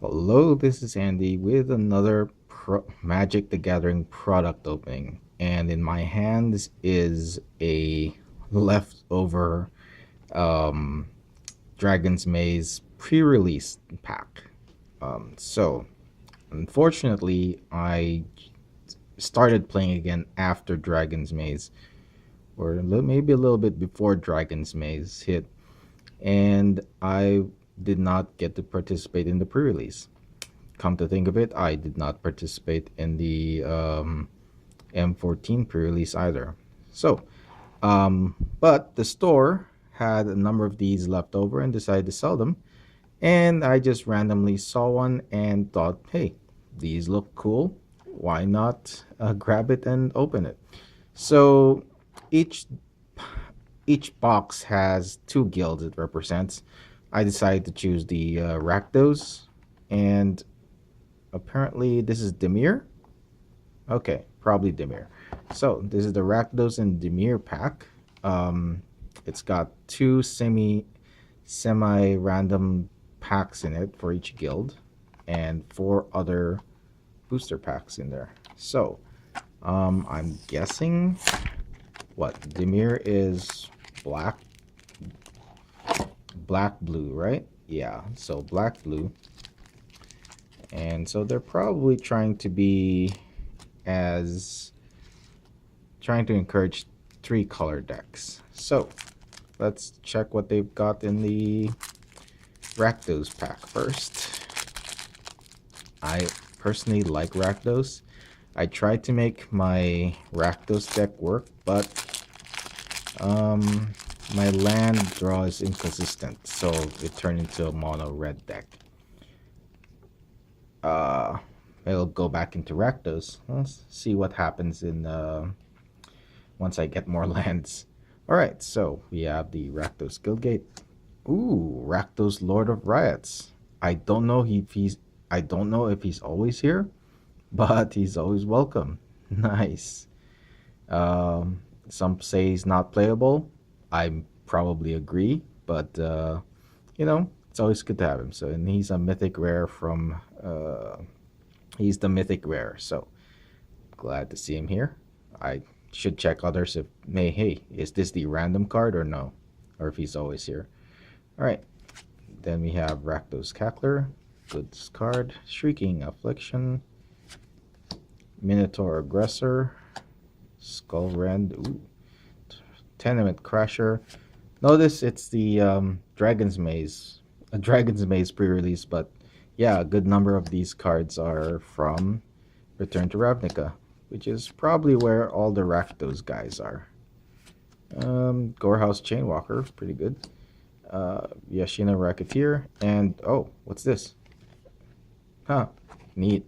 Hello, this is Andy with another Magic the Gathering product opening. And in my hands is a leftover um, Dragon's Maze pre-release pack. So, unfortunately, I started playing again after Dragon's Maze, or maybe a little bit before Dragon's Maze hit, and I did not get to participate in the pre-release. Come to think of it, I did not participate in the M14 pre-release either. So, but the store had a number of these left over and decided to sell them. And I just randomly saw one and thought, hey, these look cool. Why not grab it and open it? So each each box has two guilds it represents. I decided to choose the Rakdos, and apparently this is Dimir. Okay, probably Dimir. So this is the Rakdos and Dimir pack. It's got two semi-random packs in it for each guild, and four other booster packs in there. So I'm guessing what Dimir is black blue, right? Yeah, so black blue. And so they're probably trying to encourage three color decks. So let's check what they've got in the Rakdos pack first. I personally like Rakdos. I tried to make my Rakdos deck work, but my land draw is inconsistent, so it turned into a mono red deck. It'll go back into Rakdos. Let's see what happens in once I get more lands. Alright, so we have the Rakdos Guildgate. Ooh, Rakdos Lord of Riots. I don't know if he's always here, but he's always welcome. Nice. Some say he's not playable. I probably agree, but it's always good to have him. So, and he's a mythic rare from he's the mythic rare. So glad to see him here. I should check others if hey, is this the random card or no, or if he's always here. All right. Then we have Rakdos Cackler, goods card, Shrieking Affliction, Minotaur Aggressor, Skull Rend, Tenement Crasher. Notice it's the Dragon's Maze, a Dragon's Maze pre-release, but yeah, a good number of these cards are from Return to Ravnica, which is probably where all the Rakdos guys are. Gorehouse Chainwalker, pretty good. Yashina Racketeer, and oh, what's this? Huh, neat.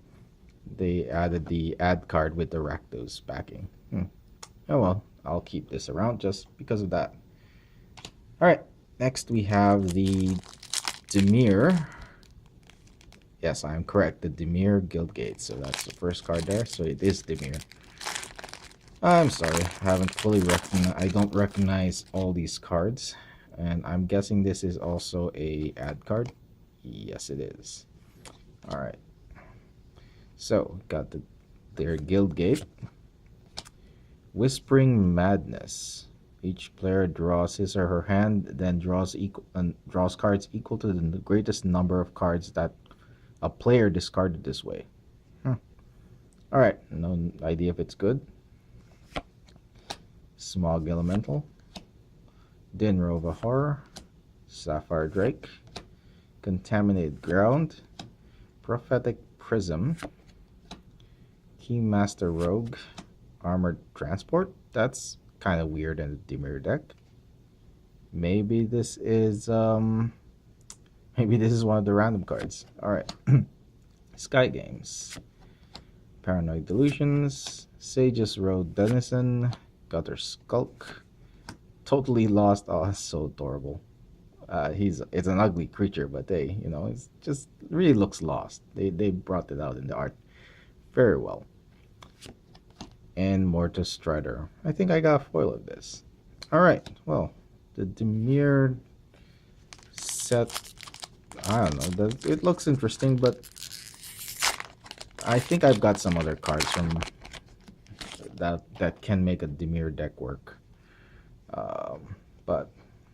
They added the ad card with the Rakdos backing. Oh well, I'll keep this around just because of that. Alright, next we have the Dimir. Yes, I am correct. The Dimir Guildgate. So that's the first card there. So it is Dimir. I'm sorry, I don't recognize all these cards. And I'm guessing this is also a ad card. Yes, it is. Alright. So, got their Guildgate. Whispering Madness. Each player draws his or her hand, then draws cards equal to the greatest number of cards that a player discarded this way. Alright, no idea if it's good. Smog Elemental. Dinrova Horror. Sapphire Drake. Contaminated Ground. Prophetic Prism. Keymaster Rogue. Armored Transport. That's kind of weird in the Dimir deck. Maybe this is one of the random cards. Alright. Sky Games. Paranoid Delusions. Sage's Road Denizen. Gutter Skulk. Totally Lost. Oh, that's so adorable. It's an ugly creature, but it's just really looks lost. They brought it out in the art very well. And Mortis Strider. I think I got a foil of this. Alright, well, the Dimir set I don't know. It looks interesting, but I think I've got some other cards from that can make a Dimir deck work. But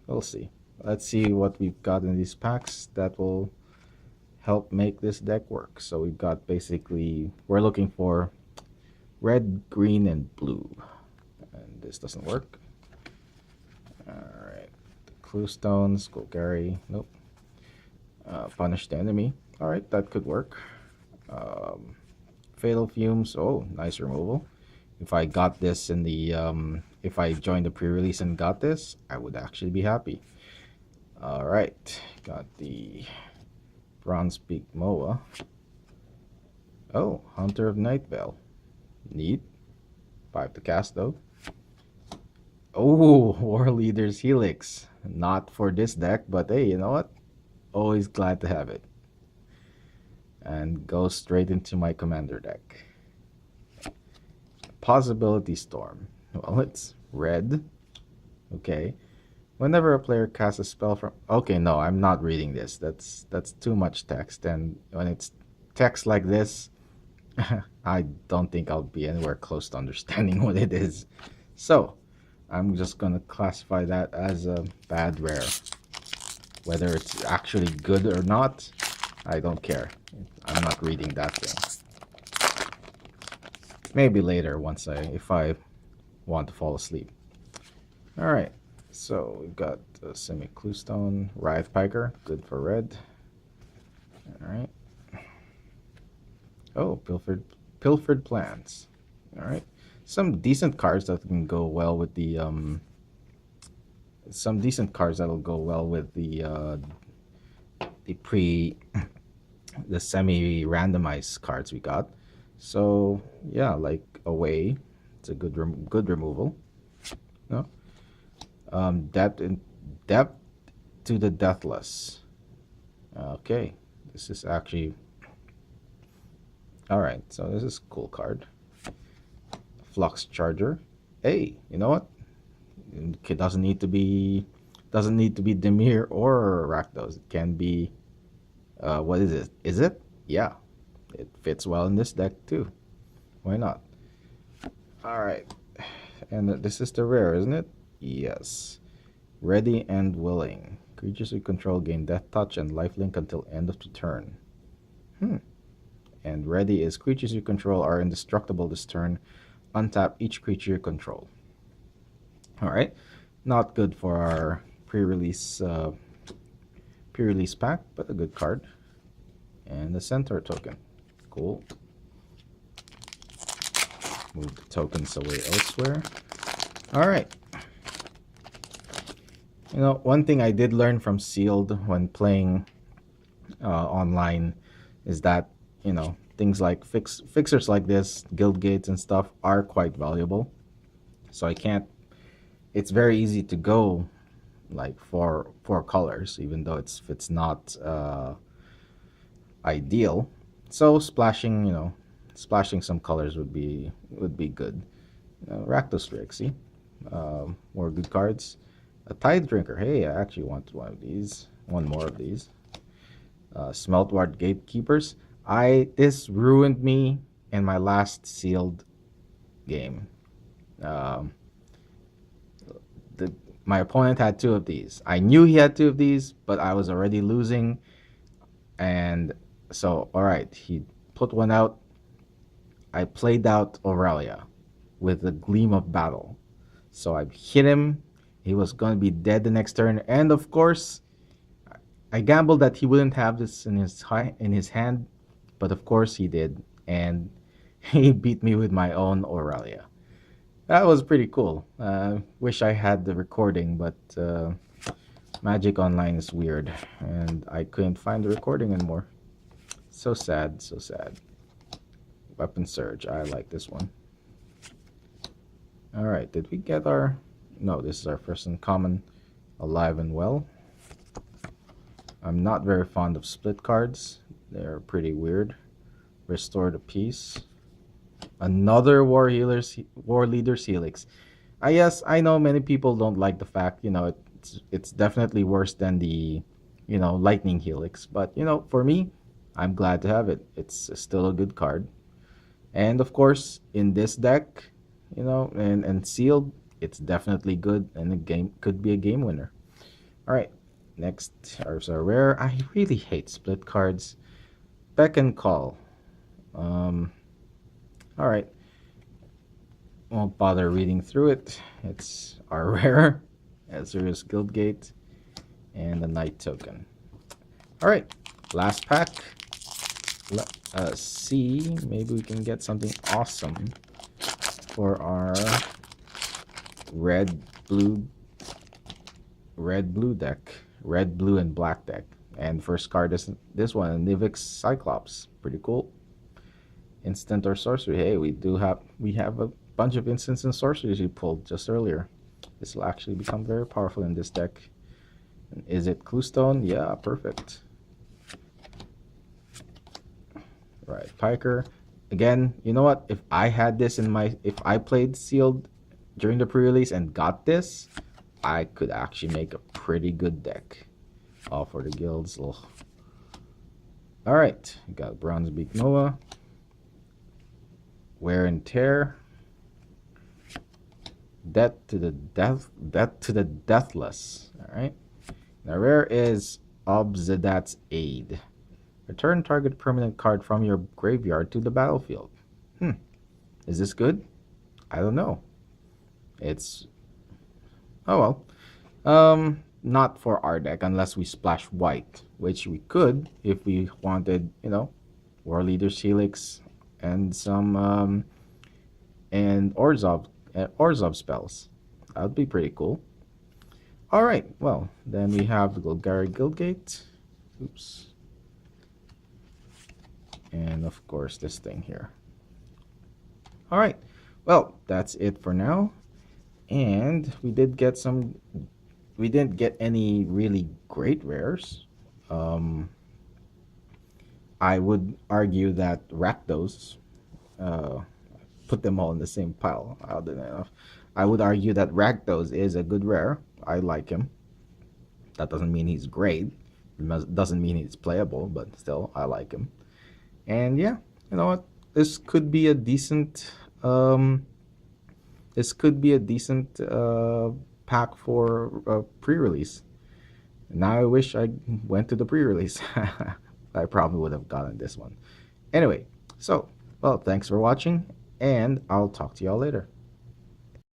we'll see. Let's see what we've got in these packs that will help make this deck work. So we've got basically, we're looking for red, green, and blue. And this doesn't work. Alright. Clue Stones, Golgari, nope. Punish the enemy. Alright, that could work. Fatal Fumes, oh, nice removal. If I got this in the, if I joined the pre-release and got this, I would actually be happy. Alright, got the Bronze Peak Moa. Oh, Hunter of Night Vale. Neat. 5 to cast though. Oh, War Leader's Helix. Not for this deck, but hey, you know what? Always glad to have it. And go straight into my commander deck. Possibility Storm. Well, it's red. Okay. Whenever a player casts a spell from... Okay, no, I'm not reading this. That's too much text. And when it's text like this, I don't think I'll be anywhere close to understanding what it is. So, I'm just going to classify that as a bad rare. Whether it's actually good or not, I don't care. I'm not reading that thing. Maybe later if I want to fall asleep. Alright, so we've got Semi-Clue Stone, Writhe Piker, good for red. Alright. Oh, Pilfered Plans. Alright. Some decent cards that can go well with the some decent cards that'll go well with the the semi-randomized cards we got. So yeah, like Away, it's a good removal. No, Depth to the Deathless. Okay, this is actually all right. So this is a cool card. Flux Charger. Hey, you know what? It doesn't need to be Dimir or Rakdos. It can be what is it? Is it? Yeah. It fits well in this deck too. Why not? Alright. And this is the rare, isn't it? Yes. Ready and Willing. Creatures you control gain Death Touch and Lifelink until end of the turn. And Ready is creatures you control are indestructible this turn. Untap each creature you control. Alright. Not good for our pre-release pack, but a good card. And the Centaur token. Cool. Move the tokens away elsewhere. Alright. You know, one thing I did learn from Sealed when playing online is that, you know, things like fixers like this, guild gates and stuff are quite valuable. So it's very easy to go like four colors, even though it's not ideal. So splashing some colors would be good. Rakdos Rixie, more good cards. A Tide Drinker. Hey, I actually want one of these. One more of these. Smeltward Gatekeepers. This ruined me in my last Sealed game. My opponent had 2 of these. I knew he had 2 of these, but I was already losing. And so, alright, he put one out. I played out Aurelia with the Gleam of Battle. So I hit him. He was going to be dead the next turn. And of course, I gambled that he wouldn't have this in his hand. But of course he did. And he beat me with my own Aurelia. That was pretty cool. Wish I had the recording, but Magic Online is weird. And I couldn't find the recording anymore. So sad, so sad. Weapon Surge. I like this one. Alright, did we get our... No, this is our first uncommon. Alive and Well. I'm not very fond of split cards. They're pretty weird. Restore the Peace. Another War Leader's Helix. Yes, I know many people don't like the fact, you know, it's definitely worse than the Lightning Helix. But for me, I'm glad to have it. It's still a good card. And of course, in this deck, and sealed, it's definitely good, and the game could be a game winner. All right, next are rare. I really hate split cards. Beck and Call. Um, all right, won't bother reading through it. It's our rare, Azurius Guildgate, and the Knight token. All right, last pack. Let us see. Maybe we can get something awesome for our red blue deck, red blue and black deck. And first card is this one, Nivix Cyclops. Pretty cool. Instant or sorcery. Hey, we have a bunch of instants and sorceries we pulled just earlier. This will actually become very powerful in this deck. Is it Cluestone? Yeah, perfect. Right, Piker. Again, you know what? If I had this if I played sealed during the pre-release and got this, I could actually make a pretty good deck. All for the guilds. Ugh. All right, we got Bronzebeak Noah, Wear and Tear, Death to the Deathless. All right. Now rare is Obzedat's Aid. Return target permanent card from your graveyard to the battlefield. Is this good? I don't know. It's oh well. Not for our deck unless we splash white, which we could if we wanted, War Leader's Helix and some and Orzhov spells. That would be pretty cool. All right. Well, then we have the Golgari Guildgate. Oops. And of course this thing here. All right. Well, that's it for now. And we didn't get any really great rares. I would argue that Rakdos, put them all in the same pile. I would argue that Rakdos is a good rare. I like him. That doesn't mean he's great. It doesn't mean he's playable, but still, I like him. And yeah, you know what? This could be a decent. This could be a decent pack for pre-release. Now I wish I went to the pre-release. I probably would have gotten this one. Anyway, so well, thanks for watching, and I'll talk to y'all later.